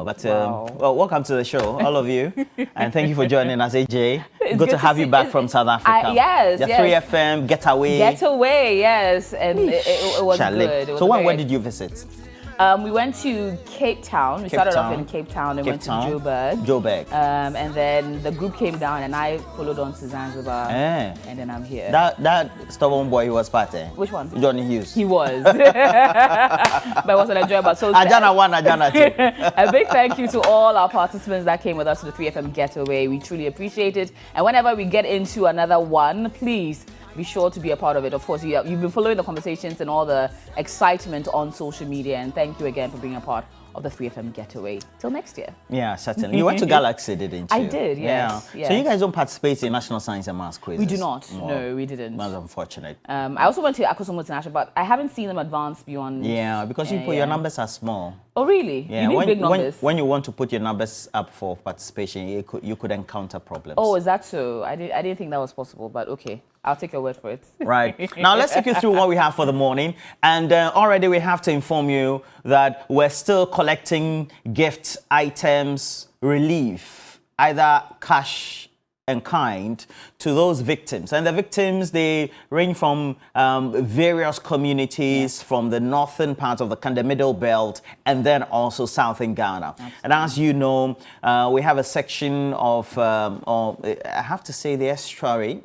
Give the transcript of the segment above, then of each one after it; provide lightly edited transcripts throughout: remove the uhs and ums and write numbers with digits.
But well, welcome to the show, all of you. And thank you for joining us, AJ. Good to have you back from South Africa. Yes, the 3FM Getaway. Getaway, yes. And it was good. It was so where did you visit? We went to Cape Town. We started off in Cape Town and went to Joburg. And then the group came down and I followed on to Zanzibar. And then I'm here. That stubborn boy, he was partying. Which one? Johnny Hughes. He was. But it wasn't enjoyable. So Ajana 1, Ajana 2. A big thank you to all our participants that came with us to the 3FM Getaway. We truly appreciate it. And whenever we get into another one, please be sure to be a part of it. Of course, you've been following the conversations and all the excitement on social media. And thank you again for being a part of the 3FM Getaway. Till next year. Yeah, certainly. You went to Galaxy, didn't you? I did, yes. Yeah. So you guys don't participate in National Science and Maths quizzes? We do not. No, we didn't. That's unfortunate. I also went to Akosombo International, but I haven't seen them advance beyond. Yeah, because your numbers are small. Oh, really? Yeah, you need big numbers. When you want to put your numbers up for participation, you could encounter problems. Oh, is that so? I didn't think that was possible, but okay. I'll take your word for it. Right. Now, let's take you through what we have for the morning. And already we have to inform you that we're still collecting gift items, relief, either cash and kind, to those victims. And the victims, they range from various communities from the northern part of the Middle Belt and then also southern Ghana. Absolutely. And as you know, we have a section of I have to say, the estuary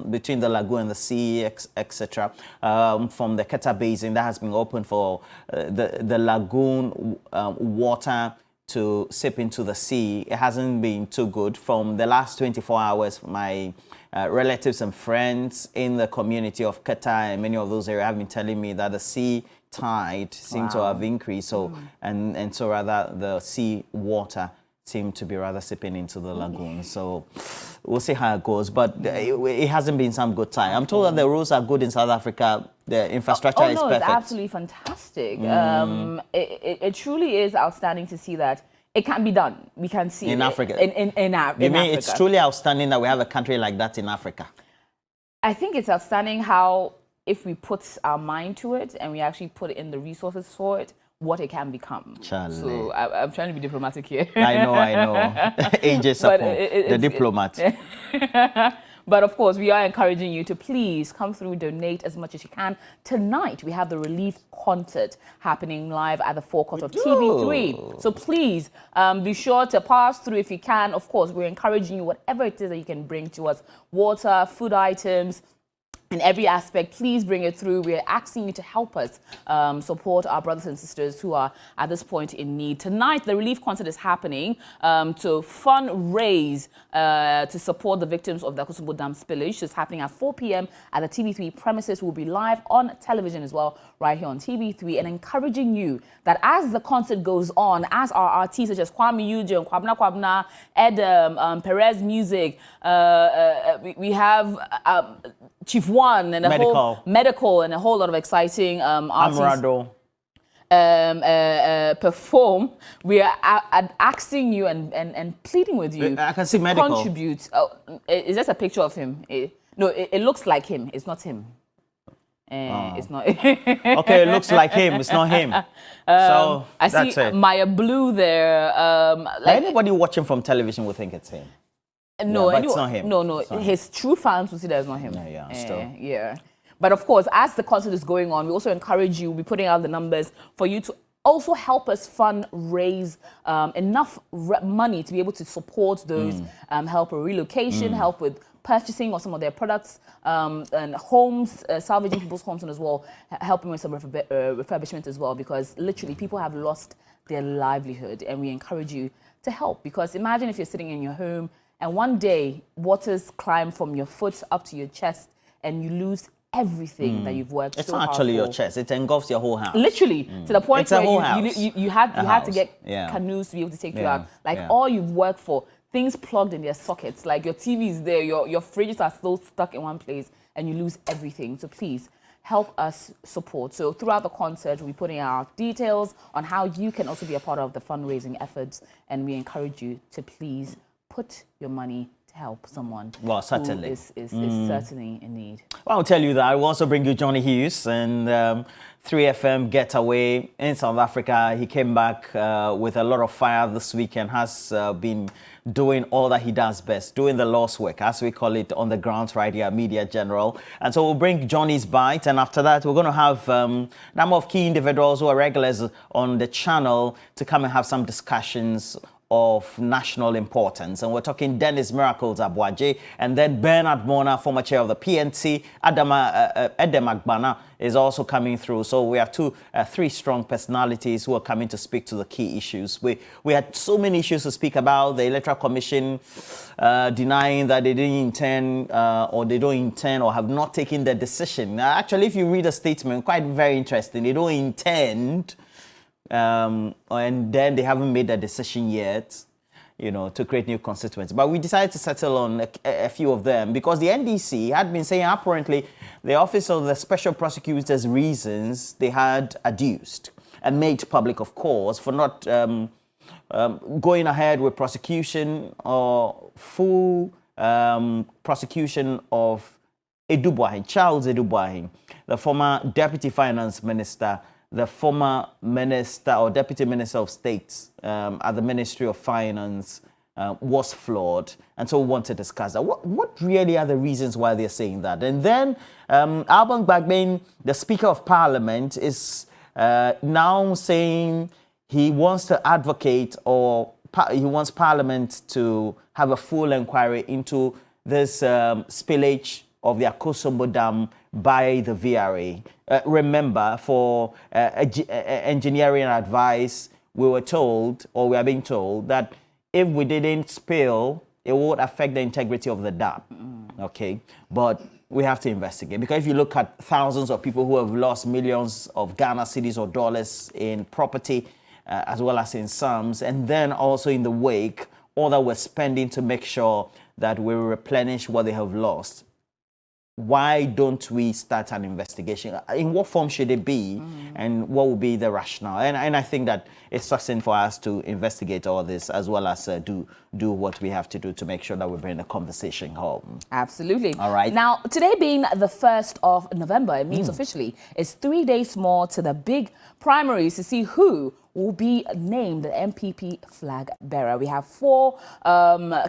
between the lagoon and the sea, etc., from the Keta Basin that has been open for the lagoon water to sip into the sea. It hasn't been too good. From the last 24 hours, my relatives and friends in the community of Keta and many of those areas have been telling me that the sea tide seemed to have increased. So and so rather the sea water seemed to be rather sipping into the lagoon. So we'll see how it goes. But it hasn't been some good time. I'm told that the roads are good in South Africa. The infrastructure is perfect. It's absolutely fantastic. It truly is outstanding to see that it can be done. We can see in Africa. In Africa. You mean it's truly outstanding that we have a country like that in Africa? I think it's outstanding how, if we put our mind to it and we actually put in the resources for it, what it can become. Charlie. So I'm trying to be diplomatic here. I know. AJ Sapon, the diplomat. But of course, we are encouraging you to please come through, donate as much as you can. Tonight, we have the relief concert happening live at the forecourt of TV3. So please be sure to pass through if you can. Of course, we're encouraging you, whatever it is that you can bring to us, water, food items, in every aspect, please bring it through. We're asking you to help us support our brothers and sisters who are at this point in need. Tonight, the relief concert is happening to fundraise to support the victims of the Akosombo Dam spillage. It's happening at 4 p.m. at the TV3 premises. We'll be live on television as well, right here on TV3, and encouraging you that as the concert goes on, as our artists such as Kwame Yujo and Kwabna, Ed Perez Music, we have Chief One and medical and a whole lot of exciting artists perform. We are asking you and pleading with you. I can see medical. Contribute. Is that a picture of him? No, it looks like him. It's not him. It's not. Okay, it looks like him. It's not him. So I see Maya Blue there. Anybody watching from television will think it's him. No, but it's not him. No. His true fans will see that it's not him. Yeah. But of course, as the concert is going on, we also encourage you. We're putting out the numbers for you to also help us fundraise enough money to be able to support those, help with relocation, help with purchasing of some of their products, and homes, salvaging people's homes, and as well helping with some refurbishment as well, because literally people have lost their livelihood, and we encourage you to help. Because imagine if you're sitting in your home and one day waters climb from your foot up to your chest and you lose everything that you've worked so hard for. It's not actually your chest, it engulfs your whole house. Literally, to the point where you had to get Yeah. canoes to be able to take you out. Like all you've worked for, things plugged in their sockets, like your TV is there, your fridges are still stuck in one place, and you lose everything. So please, help us support. So throughout the concert, we're putting out details on how you can also be a part of the fundraising efforts, and we encourage you to please put your money to help someone Well, certainly. who is certainly in need. Well, I'll tell you that I will also bring you Johnny Hughes and 3FM Getaway in South Africa. He came back with a lot of fire this week and has been doing all that he does best, doing the Lord's work, as we call it on the grounds right here, Media General. And so we'll bring Johnny's Bite, and after that, we're going to have a number of key individuals who are regulars on the channel to come and have some discussions of national importance. And we're talking Dennis Miracles Abuaje, and then Bernard Mona, former chair of the PNC. Edem Agbana is also coming through. So we have three strong personalities who are coming to speak to the key issues. We had so many issues to speak about. The Electoral Commission denying that they didn't intend or they don't intend or have not taken the decision. Now, actually, if you read a statement, quite very interesting. They don't intend and then they haven't made a decision yet, to create new constituents. But we decided to settle on a few of them because the NDC had been saying apparently the Office of the Special Prosecutor's reasons they had adduced and made public, of course, for not going ahead with prosecution or full prosecution of Charles Edubuahin, the former Deputy Finance Minister, the former Minister or Deputy Minister of State at the Ministry of Finance was flawed. And so we want to discuss that. What really are the reasons why they're saying that? And then Alban Gbagben, the Speaker of Parliament, is now saying he wants to advocate or he wants Parliament to have a full inquiry into this spillage of the Akosombo Dam by the VRA. Remember, for engineering advice, we were told, or we are being told, that if we didn't spill, it would affect the integrity of the dam. Okay, but we have to investigate, because if you look at thousands of people who have lost millions of Ghana cedis or dollars in property, as well as in sums, and then also in the wake, all that we're spending to make sure that we replenish what they have lost. Why don't we start an investigation? In what form should it be? And what will be the rationale? And I think that it's succinct for us to investigate all this, as well as do what we have to do to make sure that we bring the conversation home. Absolutely. All right. Now, today being the 1st of November, it means officially it's 3 days more to the big primaries to see who will be named the NPP flag bearer. We have 4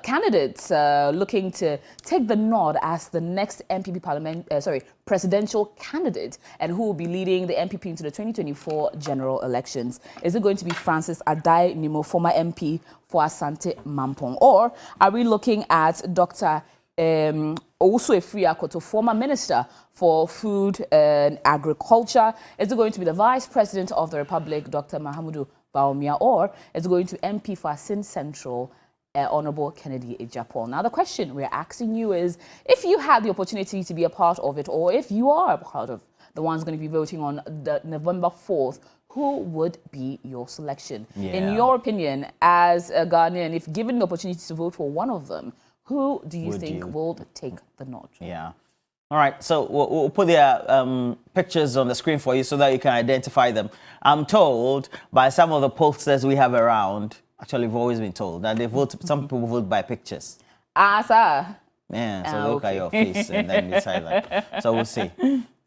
candidates looking to take the nod as the next NPP presidential candidate, and who will be leading the NPP into the 2024 general elections. Is it going to be Francis Adai Nimo, former MP for Asante Mampong, or are we looking at Dr. Also Akoto, former Minister for Food and Agriculture? Is it going to be the Vice President of the Republic, Dr. Mahamudu Bawumia, or is it going to MP for Asin Central, Honorable Kennedy Ejapon? Now, the question we're asking you is, if you had the opportunity to be a part of it, or if you are a part of the ones going to be voting on the November 4th, who would be your selection? Yeah. In your opinion, as a Ghanaian, if given the opportunity to vote for one of them, who do you think will take the nod? Yeah. All right. So we'll put their pictures on the screen for you so that you can identify them. I'm told by some of the posters we have around, actually, we've always been told that they vote. Some people vote by pictures. Ah, sir. Yeah. So they look at your face and then decide that. So we'll see.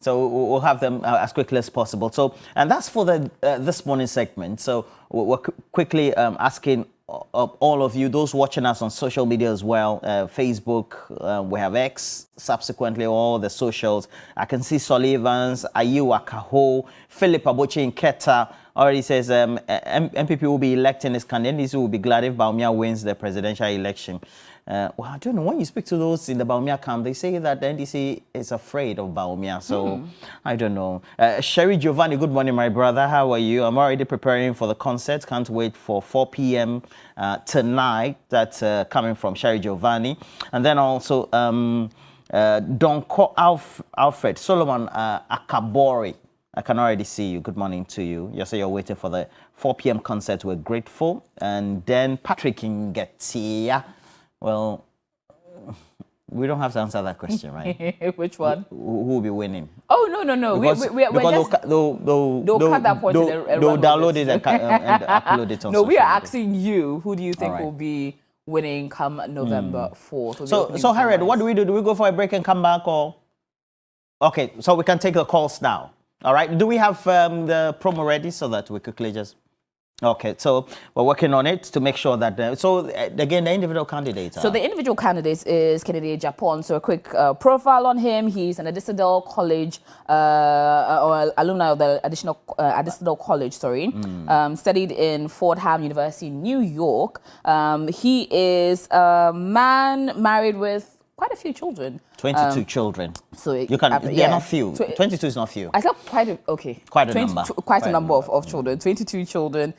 So we'll have them as quickly as possible. So, and that's for the this morning segment. So we're quickly asking all of you, those watching us on social media as well, Facebook, we have X, subsequently all the socials. I can see Solly Evans, Ayu Akaho, Philip Abochi in Keta already says MPP will be electing his candidate. NDC will be glad if Bawumia wins the presidential election. Well, I don't know. When you speak to those in the Bawumia camp, they say that the NDC is afraid of Bawumia. So I don't know. Sherry Giovanni, good morning, my brother. How are you? I'm already preparing for the concert. Can't wait for 4 p.m. Tonight. That's coming from Sherry Giovanni. And then also Donko Alfred Solomon Akabori. I can already see you. Good morning to you. You say you're waiting for the 4 p.m. concert. We're grateful. And then Patrick Ngetia. Well, we don't have to answer that question, right? Which one? Who will be winning? Oh, no. Because they'll cut that point. They'll download it and upload it on No, we are social media. asking you, who do you think will be winning come November 4th. So Harriet, what do we do? Do we go for a break and come back, or? Okay, so we can take the calls now. All right. Do we have the promo ready so that we quickly just? Okay, so we're working on it to make sure that. Again, the individual candidates. So the individual candidate is Kennedy Japan. So a quick profile on him. He's an Adisadel College or alumni of the Adisadel College. Studied in Fordham University, New York. He is a man married with quite a few children. 22 children. So you can. They're not few. 22 is not few. I thought quite a number. Quite a number of children. 22 children.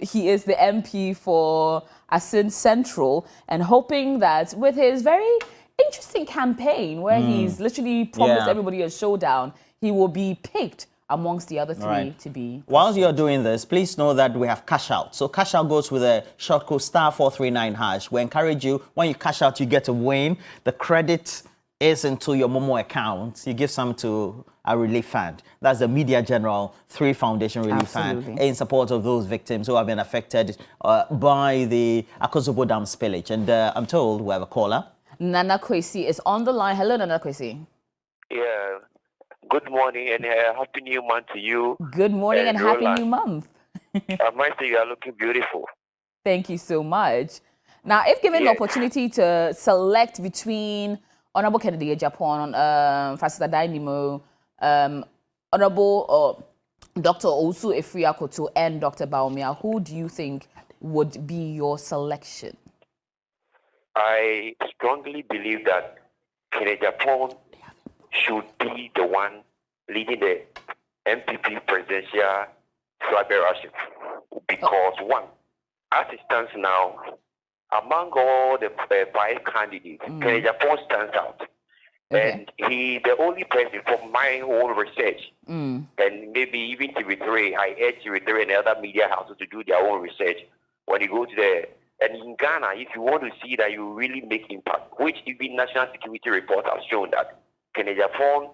He is the MP for Asin Central, and hoping that with his very interesting campaign, where he's literally promised everybody a showdown, he will be picked amongst the other three to be. Whilst you're doing this, please know that we have cash out. So cash out goes with a short code *439#. We encourage you, when you cash out, you get a win. The credit is into your Momo account. You give some to a relief fund. That's the Media General 3 Foundation Relief Fund in support of those victims who have been affected by the Akozobo Dam spillage. And I'm told we have a caller. Nana Kwesi is on the line. Hello, Nana Kwesi. Yeah. Good morning and happy new month to you. Good morning and happy new month. I might say you are looking beautiful. Thank you so much. Now, if given the opportunity to select between Honorable Kennedy Japan, Francis Adainimo, Honorable Dr. Osu Efriakoto, and Dr. Baumia, who do you think would be your selection? I strongly believe that Kennedy Japan should be the one leading the NPP presidential flag bearership. Because one, as it stands now, among all the 5 candidates, Kennedy Japan stands out. And he's the only person from my own research. And maybe even TV3, I urge TV3 and other media houses to do their own research. When you go to and in Ghana, if you want to see that you really make impact, which even National Security Report has shown that Kennedy Japan,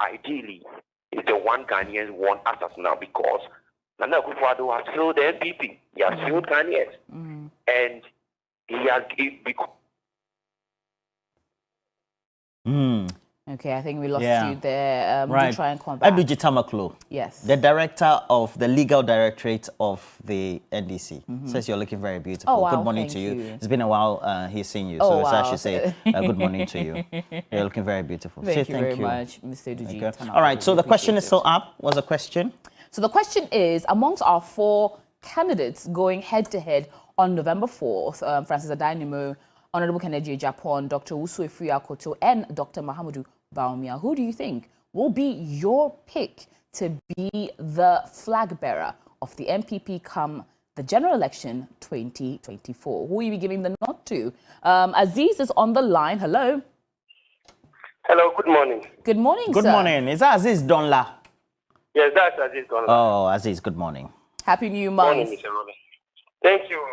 ideally, is the one Ghanaians want as of now, because Nana Akufo-Addo has failed the NPP. He has failed Ghanaians. And he has become. Okay, I think we lost you there. Right. Try and come back. Edu Jitamaklo. Yes. The director of the legal directorate of the NDC says you're looking very beautiful. Oh, wow, good morning to you. It's been a while he's seen you. So I should say good morning to you. You're looking very beautiful. Thank you very much, Mr. Edu. All right, so the question is still up. What's the question? So the question is, amongst our 4 candidates going head-to-head on November 4th, Francis Adainimo, Honorable Kennedy Japan, Dr. Usu Efriakoto, and Dr. Mahamudu Baumia, who do you think will be your pick to be the flag bearer of the NPP come the general election 2024? Who will you be giving the nod to? Aziz is on the line. Hello. Hello, good morning. Good morning, Good sir. morning. Is that Aziz Donla? Yes, that's Aziz Donla. Oh, Aziz, good morning. Happy New Month. Morning, Mr. Robin. Thank you.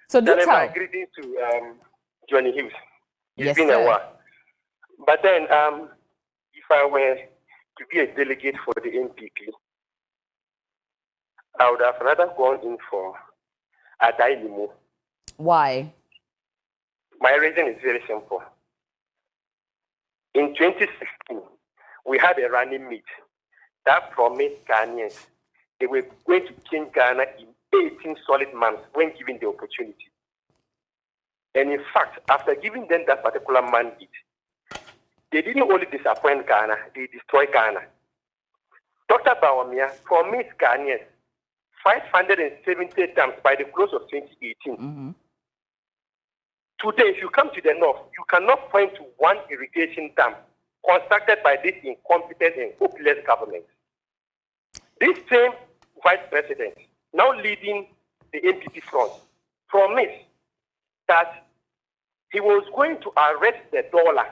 So do tell. My greetings to Johnny Hughes. It's been sir. a while. But then, if I were to be a delegate for the NPP, I would have rather gone in for Adainimo. Why? My reason is very simple. In 2016, we had a running meet that promised Ghanaians they were going to change Ghana in 18 solid months when given the opportunity. And in fact, after giving them that particular mandate, they didn't only disappoint Ghana, they destroyed Ghana. Dr. Bawumia promised Ghanaians 570 dams by the close of 2018. Today, if you come to the north, you cannot point to one irrigation dam constructed by this incompetent and hopeless government. This same vice president, now leading the NPP front, promised that he was going to arrest the dollar.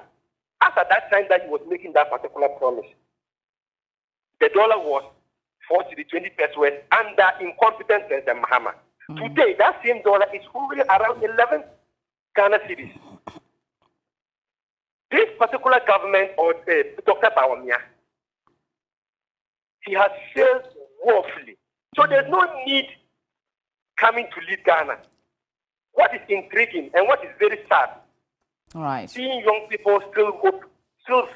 As at that time that he was making that particular promise, the dollar was 40 to 20 pesos under incompetent President Mahama. Today, that same dollar is hovering around 11 Ghana cities. This particular government, or Dr. Bawumia, he has failed woefully. So there's no need coming to lead Ghana. what is intriguing and what is very sad, All right. seeing young people still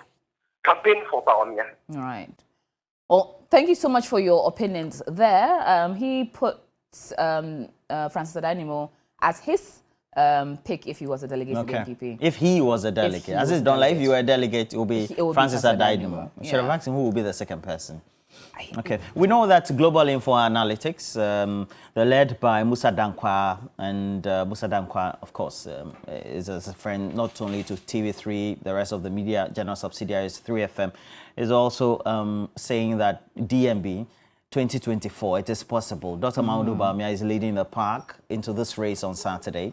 campaign for Bawumia. All right. Well, thank you so much for your opinions there. He puts Francis Adanimo as his pick if he was a delegate to the NPP. If he was a delegate. As it's done, like if you were a delegate, it will be Francis Adanimo. Should have asked him who will be the second person. Okay, we know that Global Info Analytics, they're led by Musa Dankwa, and Musa Dankwa, of course, is a friend not only to TV3, the rest of the media general subsidiaries, 3FM, is also saying that DMB 2024, it is possible. Dr. Mahmoud Bawumia is leading the park into this race on Saturday.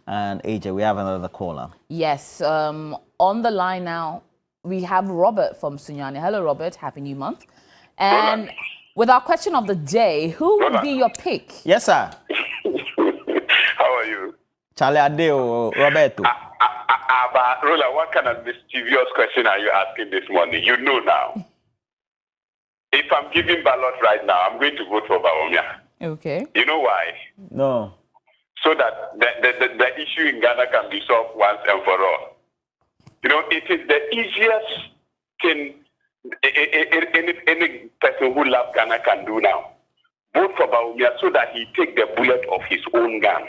And AJ, we have another caller. Yes, on the line now, we have Robert from Sunyani. Hello, Robert. Happy New Month. And with our question of the day, who would be your pick? Yes, sir. How are you? Charlie Adeo, Roberto. But Rola, what kind of mischievous question are you asking this morning? You know now. If I'm giving ballot right now, I'm going to vote for Bawumia. Okay. You know why? No. So that the issue in Ghana can be solved once and for all. You know, it is the easiest thing any person who loves Ghana can do now. Vote for Bawumia so that he take the bullet of his own gun.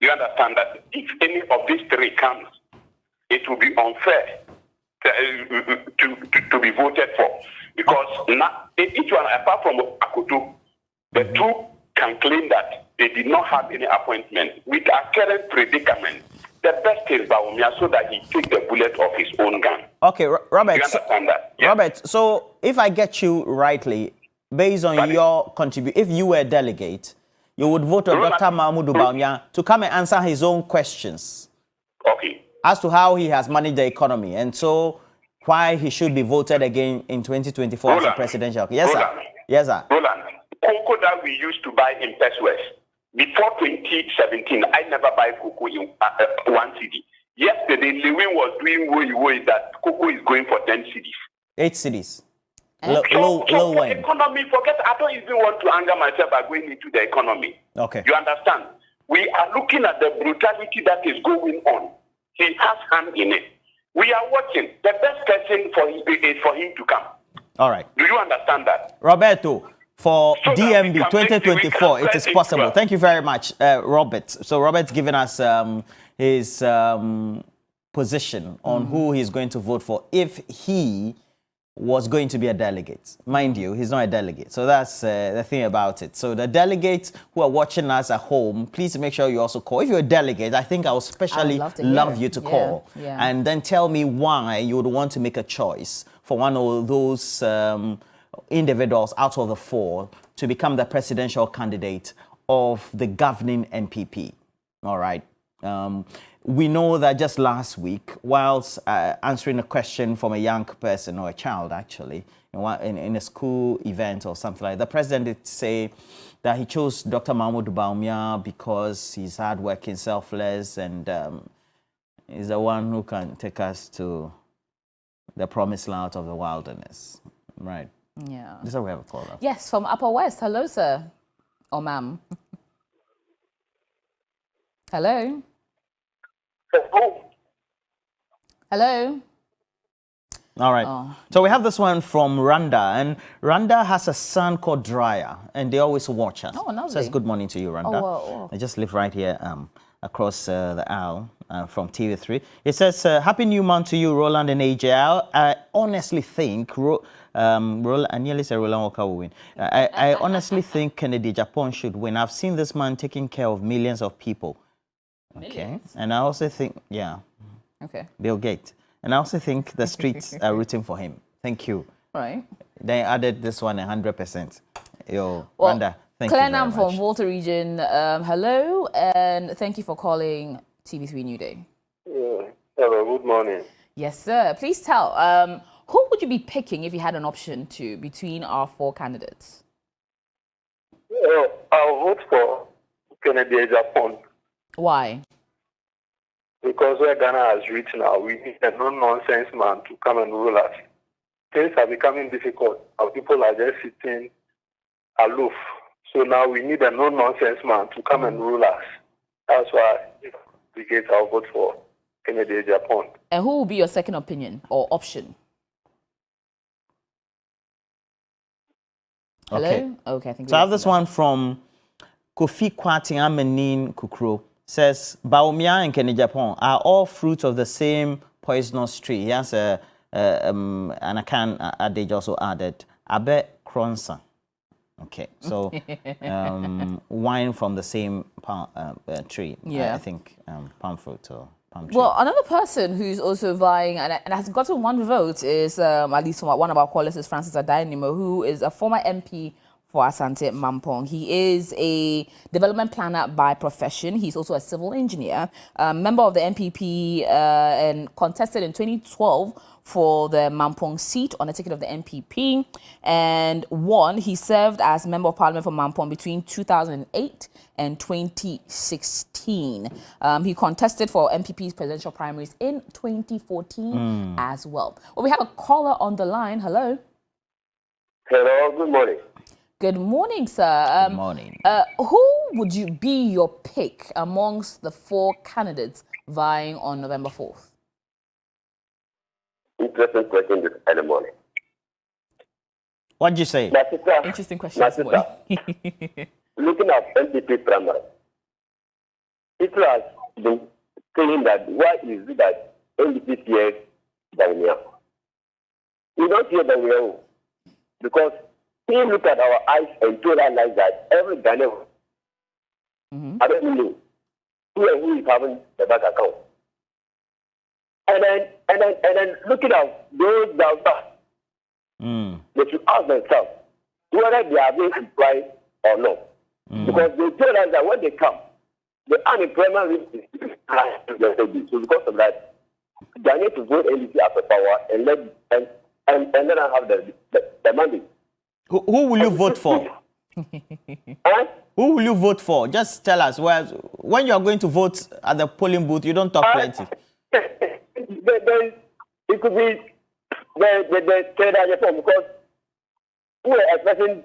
You understand that if any of these three comes, it will be unfair to be voted for. Because now, each one, apart from Akutu, the two can claim that they did not have any appointment. With our current predicament, the best is Bawumia so that he take the bullet of his own gun. Okay, Robert. You understand that? Yeah. Robert, so if I get you rightly, based on your contribution, if you were a delegate, you would vote on Dr. Mahmoud Bawumia to come and answer his own questions. Okay. As to how he has managed the economy, and so why he should be voted again in 2024 as a presidential. Yes, sir. Yes, sir. Roland, cocoa that we used to buy in West before 2017, I never buy cocoa in one city. Yesterday, Lewin was doing way that cocoa is going for 10 cities. 8 cities. Low economy, forget, I don't even want to anger myself by going into the economy. Okay. You understand? We are looking at the brutality that is going on. He has hand in it. We are watching. The best person is for him to come. All right. Do you understand that? Roberto, for So DMB 2024, it is possible. Thank you very much, Robert. So Robert's given us his position on who he's going to vote for if he was going to be a delegate. Mind you, he's not a delegate. So that's the thing about it. So the delegates who are watching us at home, please make sure you also call. If you're a delegate, I think I would especially love you to call. Yeah. And then tell me why you would want to make a choice for one of those individuals out of the 4 to become the presidential candidate of the governing NPP. All right. We know that just last week, whilst answering a question from a young person or a child, actually, in a school event or something like that, the president did say that he chose Dr. Mahmoud Bawumia because he's hardworking, selfless, and he's the one who can take us to the promised land of the wilderness. Right. Yeah. This is how we have a caller. Yes, from Upper West. Hello, sir. Or ma'am. Hello. Hello. All right. So we have this one from Randa, and Randa has a son called Dryer, and they always watch us. Oh, lovely. Says good morning to you, Randa. wow. I just live right here across the aisle from TV3. It says, Happy New Month to you, Roland and AJ. I honestly think, Roland, I nearly said Roland Walker will win. I honestly think Kennedy Japan should win. I've seen this man taking care of millions of people. Okay. And I also think, Okay. Bill Gates. And I also think the streets are rooting for him. Thank you. Right. They added this one 100%. Yo, Well, Randa, thank you very Clenham much. from Volta region. Hello, and thank you for calling TV3 New Day. Hello, good morning. Yes, sir. Please tell, who would you be picking if you had an option to between our 4 candidates? I'll vote for Kennedy Japan. Why? Because where Ghana has reached now, we need a no-nonsense man to come and rule us. Things are becoming difficult. Our people are just sitting aloof. So now we need a no-nonsense man to come and rule us. That's That's why, the case, I'll vote for Kennedy Japan. And who will be your second opinion or option? Hello? Okay. Okay, I think So I have this one from Kofi Kwati Amenin Kukro. Says, Baumia and Kenny Japan are all fruits of the same poisonous tree. He has and I can adage also added, Abe Kronsa. Okay, so wine from the same palm, tree. Yeah. I think palm fruit or palm tree. Well, another person who's also vying and has gotten one vote is, at least one of our callers, is Francis Adainimo, who is a former MP for Asante Mampong. He is a development planner by profession. He's also a civil engineer, member of the NPP, and contested in 2012 for the Mampong seat on the ticket of the NPP and won. He served as member of parliament for Mampong between 2008 and 2016. He contested for NPP's presidential primaries in 2014 as well. Well, we have a caller on the line. Hello. Hello, good morning. Good morning, sir. Good morning. Who would you be your pick amongst the 4 candidates vying on November 4th? Interesting question this early morning. What did you say? My sister, Interesting question my this morning. sister, looking at NPP primary, people have been saying that why is it that NPP fears Bawumia? We don't fear Bawumia because he looked at our eyes and told us like that every Ghanaian, I don't know who is having the bank account. And then looking at those down there, they should ask themselves whether they are being employed or not. Because they told us that when they come, the unemployment rate is high. So because of that, they need to vote NDC as a power and then I have the money. Who will you vote for? Huh? Who will you vote for? Just tell us. When you are going to vote at the polling booth, you don't talk plenty. Then it could be the Canada Japan because we are expecting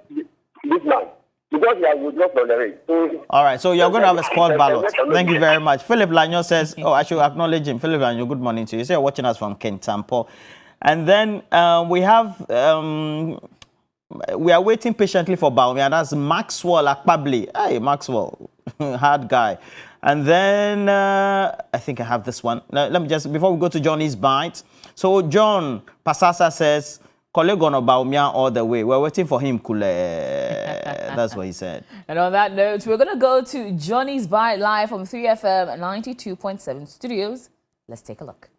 this man because he has withdrawn from the race. So, All right, so you're going to have a spot ballot. Thank you very much. Philip Lanyo says, oh, I should acknowledge him. Philip Lanyo, good morning to you. You say you're watching us from Kentampo. And then we have, we are waiting patiently for Baumia. That's Maxwell Akpabli. Hey, Maxwell, hard guy. And then I think I have this one. Let me just, before we go to Johnny's Bite. So John Pasasa says, Kolegono Baumia all the way. We're waiting for him, Kule. That's what he said. And on that note, we're going to go to Johnny's Bite live from 3FM 92.7 studios. Let's take a look.